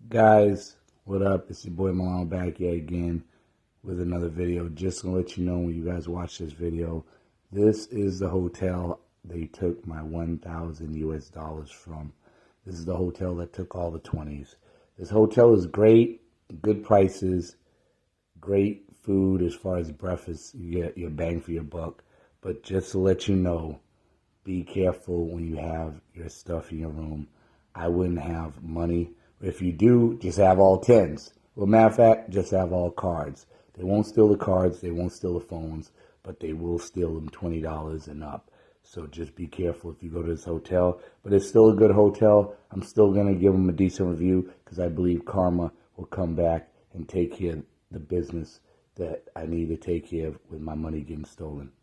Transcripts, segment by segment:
Guys, what up? It's your boy Milano back yet again with another video. Just to let you know when you guys watch this video, this is the hotel they took my 1,000 US dollars from. This is the hotel that took all the 20s. This hotel is great, good prices, great food as far as breakfast. You get your bang for your buck. But just to let you know, be careful when you have your stuff in your room. I wouldn't have money. If you do, just have all tens. Well, matter of fact, just have all cards. They won't steal the cards, they won't steal the phones, but they will steal them $20 and up. So just be careful if you go to this hotel. But it's still a good hotel. I'm still going to give them a decent review because I believe karma will come back and take care of the business that I need to take care of with my money getting stolen.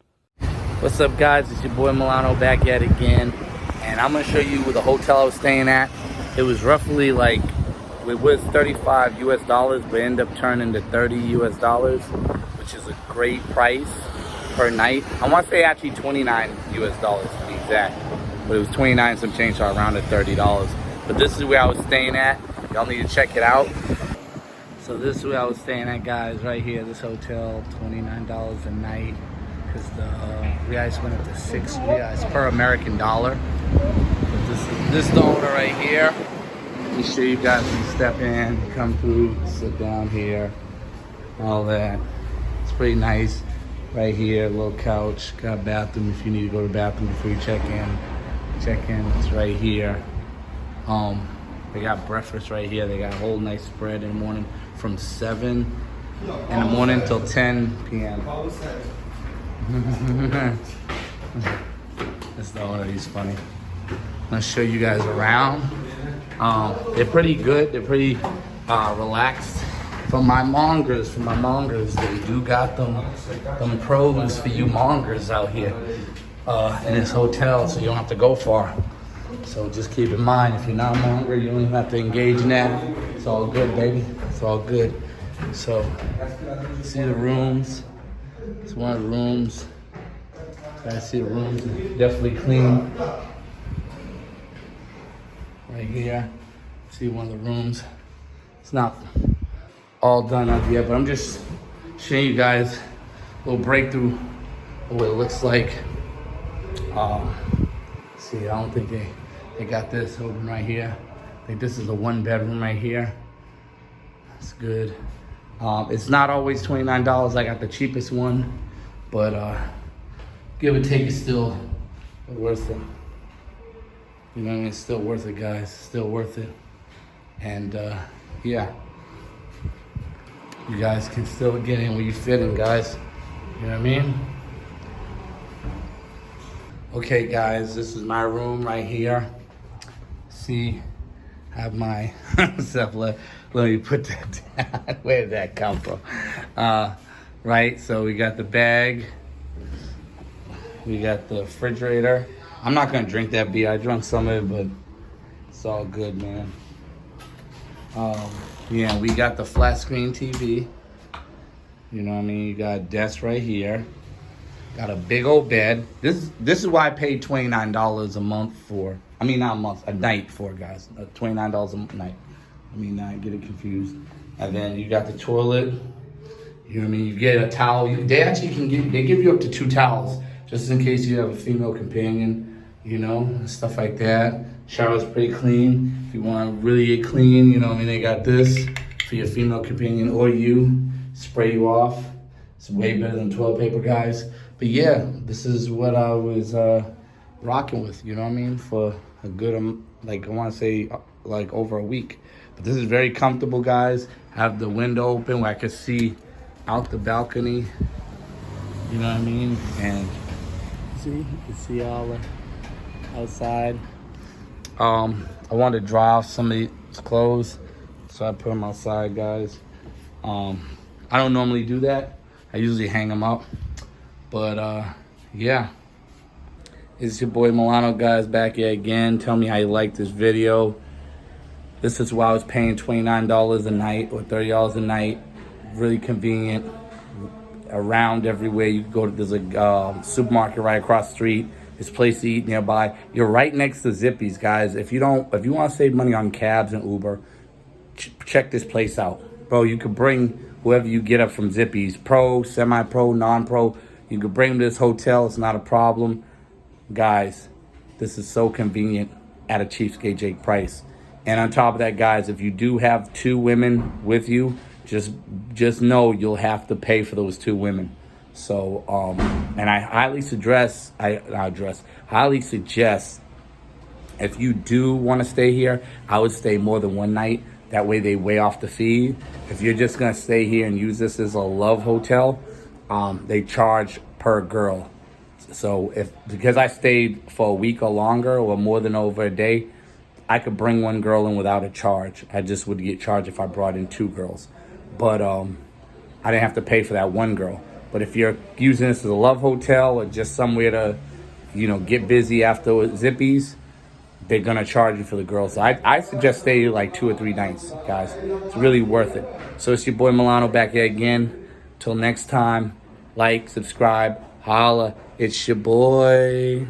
What's up, guys? It's your boy Milano back yet again, and I'm gonna show you the hotel I was staying at. It was roughly like, it was 35 US dollars, but ended up turning to 30 US dollars, which is a great price per night. I want to say actually 29 US dollars to be exact, but it was 29 some change, so around at $30. But this is where I was staying at. Y'all need to check it out. So this is where I was staying at, guys, right here. This hotel, $29 a night. Because the reais went up to 6 reais per American dollar. But this is the owner right here. Let me show you guys. You step in, come through, sit down here, all that. It's pretty nice. Right here, a little couch, got a bathroom if you need to go to the bathroom before you check in. It's right here. They got breakfast right here. They got a whole nice spread in the morning from 7 in the morning till 10 p.m. That's the owner, he's funny. I'm gonna show you guys around. They're pretty good, they're pretty relaxed. For my mongers, they do got them pros for you mongers out here in this hotel, so you don't have to go far. So just keep in mind, if you're not a monger, you don't even have to engage in that. It's all good, baby, it's all good. So, see the rooms. It's one of the rooms. I see the rooms, definitely clean. Right here, see one of the rooms. It's not all done up yet, but I'm just showing you guys a little breakthrough of what it looks like. See, I don't think they got this open right here. I think this is a 1-bedroom right here. That's good. It's not always $29. I got the cheapest one, but give or take, it's still worth it. You know what I mean? It's still worth it, guys. It's still worth it. And yeah, you guys can still get in where you fit in, guys. You know what I mean? Okay, guys, this is my room right here. See, I have my stuff left. Let me put that down. Where did that come from? Right, so we got the bag. We got the refrigerator. I'm not gonna drink that beer. I drank some of it, but it's all good, man. Yeah, we got the flat screen TV. You know what I mean? You got a desk right here. Got a big old bed. This is why I paid $29 a month for. I mean, not a month, a night for, guys. $29 a night. I mean, not get it confused. And then you got the toilet. You know what I mean? You get a towel. They actually they give you up to 2 towels just in case you have a female companion, you know, stuff like that. Shower's pretty clean. If you want to really get clean, you know what I mean? They got this for your female companion or you. Spray you off. It's way better than toilet paper, guys. But yeah, this is what I was rocking with, you know what I mean? For a good, like, I want to say, like, over a week. But this is very comfortable, guys. Have the window open where I can see out the balcony. You know what I mean? And see, you can see all the outside. I wanted to dry off some of these clothes, so I put them outside, guys. I don't normally do that. I usually hang them up. But yeah. It's your boy Milano, guys, back here again. Tell me how you like this video. This is why I was paying $29 a night or $30 a night. Really convenient. Around everywhere you go to, there's a supermarket right across the street. There's a place to eat nearby. You're right next to Zippy's, guys. If you want to save money on cabs and Uber, check this place out. Bro, you could bring whoever you get up from Zippy's, pro, semi-pro, non-pro. You could bring them to this hotel. It's not a problem. Guys, this is so convenient at a cheapskate Jake price. And on top of that, guys, if you do have 2 women with you, just know you'll have to pay for those 2 women. So, and I highly suggest if you do want to stay here, I would stay more than one night. That way they weigh off the fee. If you're just going to stay here and use this as a love hotel, they charge per girl. So because I stayed for a week or longer or more than over a day, I could bring one girl in without a charge. I just would get charged if I brought in 2 girls. But I didn't have to pay for that one girl. But if you're using this as a love hotel or just somewhere to, get busy after Zippy's, they're going to charge you for the girls. So I suggest stay like 2 or 3 nights, guys. It's really worth it. So it's your boy Milano back here again. Till next time, like, subscribe, holla. It's your boy.